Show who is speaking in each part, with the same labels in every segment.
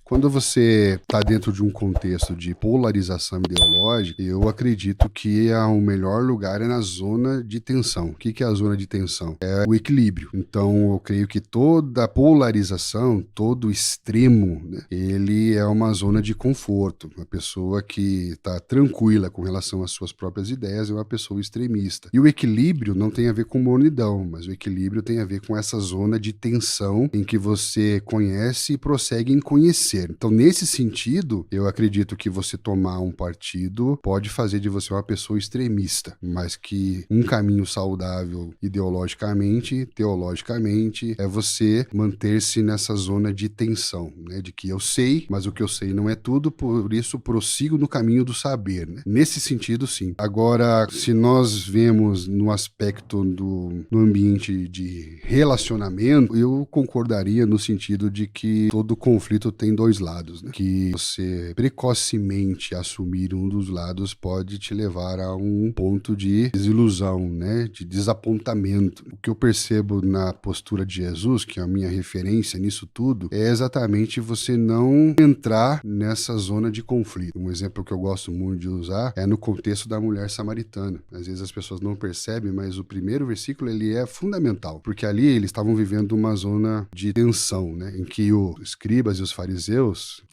Speaker 1: Quando você está dentro de um contexto de polarização ideológica, eu acredito que o melhor lugar é na zona de tensão. O que é a zona de tensão? É o equilíbrio. Então, eu creio que toda polarização, todo extremo, né, ele é uma zona de conforto. Uma pessoa que está tranquila com relação às suas próprias ideias é uma pessoa extremista. E o equilíbrio não tem a ver com unidão, mas o equilíbrio tem a ver com essa zona de tensão em que você conhece e prossegue em conhecer. Então, nesse sentido, eu acredito que você tomar um partido pode fazer de você uma pessoa extremista, mas que um caminho saudável ideologicamente, teologicamente, é você manter-se nessa zona de tensão, né? De que eu sei, mas o que eu sei não é tudo, por isso prossigo no caminho do saber, né? Nesse sentido, sim. Agora, se nós vemos no aspecto no ambiente de relacionamento, eu concordaria no sentido de que todo conflito tem dois lados, né? Que você precocemente assumir um dos lados pode te levar a um ponto de desilusão, né? De desapontamento. O que eu percebo na postura de Jesus, que é a minha referência nisso tudo, é exatamente você não entrar nessa zona de conflito. Um exemplo que eu gosto muito de usar é no contexto da mulher samaritana. Às vezes as pessoas não percebem, mas o primeiro versículo ele é fundamental, porque ali eles estavam vivendo uma zona de tensão, né? Em que os escribas e os fariseus,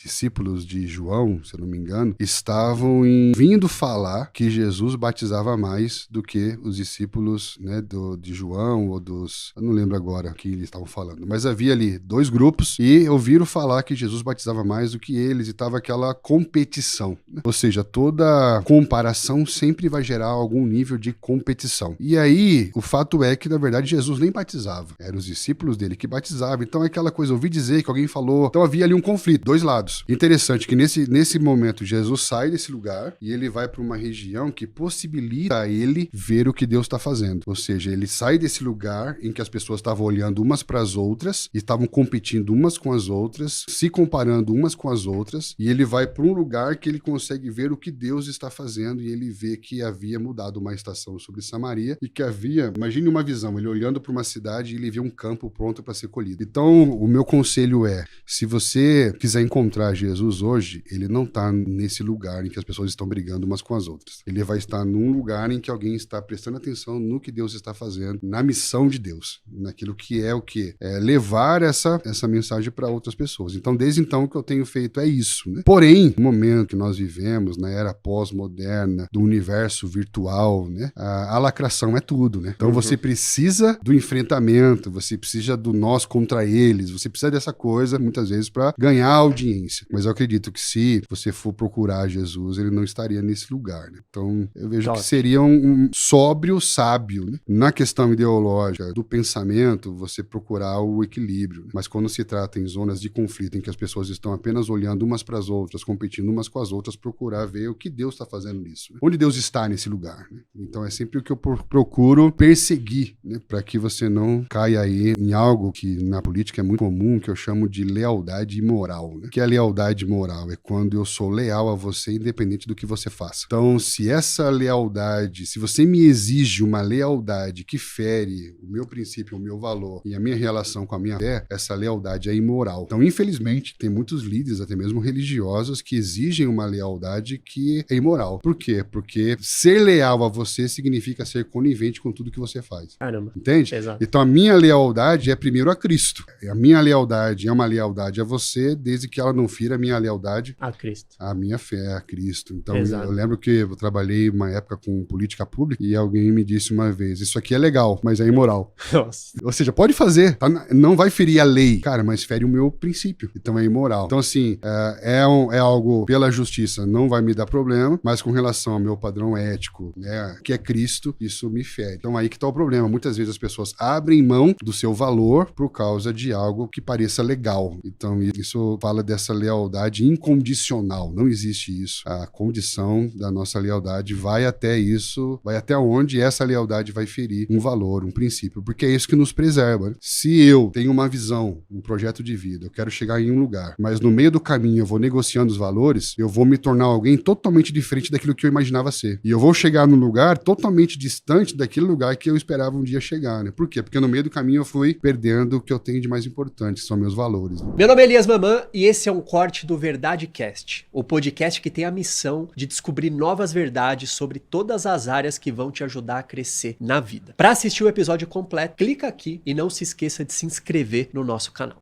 Speaker 1: discípulos de João, se eu não me engano, estavam vindo falar que Jesus batizava mais do que os discípulos, né, de João ou eu não lembro agora o que eles estavam falando, mas havia ali dois grupos e ouviram falar que Jesus batizava mais do que eles e estava aquela competição, né? Ou seja, toda comparação sempre vai gerar algum nível de competição. E aí, o fato é que, na verdade, Jesus nem batizava. Eram os discípulos dele que batizavam. Então, é aquela coisa, ouvi dizer que alguém falou. Então, havia ali um conflito, dois lados. Interessante que nesse momento, Jesus sai desse lugar e ele vai para uma região que possibilita a ele ver o que Deus está fazendo. Ou seja, ele sai desse lugar em que as pessoas estavam olhando umas para as outras e estavam competindo umas com as outras, se comparando umas com as outras, e ele vai para um lugar que ele consegue ver o que Deus está fazendo e ele vê que havia mudado uma estação sobre Samaria e que havia, imagine uma visão, ele olhando para uma cidade e ele vê um campo pronto para ser colhido. Então, o meu conselho é, se você quiser encontrar Jesus hoje, ele não está nesse lugar em que as pessoas estão brigando umas com as outras. Ele vai estar num lugar em que alguém está prestando atenção no que Deus está fazendo, na missão de Deus, naquilo que é o quê? É levar essa mensagem para outras pessoas. Então, desde então, o que eu tenho feito é isso, né? Porém, no momento que nós vivemos, na era pós-moderna, do universo virtual, né? A lacração é tudo, né? Então, você precisa do enfrentamento, você precisa do nós contra eles, você precisa dessa coisa, muitas vezes, para ganhar audiência. Mas eu acredito que se você for procurar Jesus, ele não estaria nesse lugar, né? Então, eu vejo que seria um sóbrio sábio, né? Na questão ideológica do pensamento, você procurar o equilíbrio. Mas quando se trata em zonas de conflito, em que as pessoas estão apenas olhando umas para as outras, competindo umas com as outras, procurar ver o que Deus está fazendo nisso, né? Onde Deus está nesse lugar, né? Então, é sempre o que eu procuro perseguir, né? Para que você não caia aí em algo que na política é muito comum, que eu chamo de lealdade moral, né? Que é a lealdade moral? É quando eu sou leal a você, independente do que você faça. Então, se essa lealdade, se você me exige uma lealdade que fere o meu princípio, o meu valor e a minha relação com a minha fé, essa lealdade é imoral. Então, infelizmente, tem muitos líderes, até mesmo religiosos, que exigem uma lealdade que é imoral. Por quê? Porque ser leal a você significa ser conivente com tudo que você faz.
Speaker 2: Caramba.
Speaker 1: Entende?
Speaker 2: Exato.
Speaker 1: Então, a minha lealdade é primeiro a Cristo. A minha lealdade é uma lealdade a você, desde que ela não fira a minha lealdade
Speaker 2: A Cristo.
Speaker 1: a minha fé a Cristo. Então,
Speaker 2: Exato.
Speaker 1: eu lembro que eu trabalhei uma época com política pública e alguém me disse uma vez, isso aqui é legal, mas é imoral.
Speaker 2: Nossa.
Speaker 1: Ou seja, pode fazer, tá? Não vai ferir a lei, cara, mas fere o meu princípio, então é imoral. Então, assim, é algo pela justiça, não vai me dar problema, mas com relação ao meu padrão ético, né, que é Cristo, isso me fere. Então, aí que tá o problema. Muitas vezes as pessoas abrem mão do seu valor por causa de algo que pareça legal. Então, isso fala dessa lealdade incondicional. Não existe isso. A condição da nossa lealdade vai até isso, vai até onde essa lealdade vai ferir um valor, um princípio, porque é isso que nos preserva, né? Se eu tenho uma visão, um projeto de vida, eu quero chegar em um lugar, mas no meio do caminho eu vou negociando os valores, eu vou me tornar alguém totalmente diferente daquilo que eu imaginava ser. E eu vou chegar num lugar totalmente distante daquele lugar que eu esperava um dia chegar, né? Por quê? Porque no meio do caminho eu fui perdendo o que eu tenho de mais importante, que são meus valores, né?
Speaker 2: Meu nome é Elias Mamã Luan e esse é um corte do Verdade Cast, o podcast que tem a missão de descobrir novas verdades sobre todas as áreas que vão te ajudar a crescer na vida. Para assistir o episódio completo, clica aqui e não se esqueça de se inscrever no nosso canal.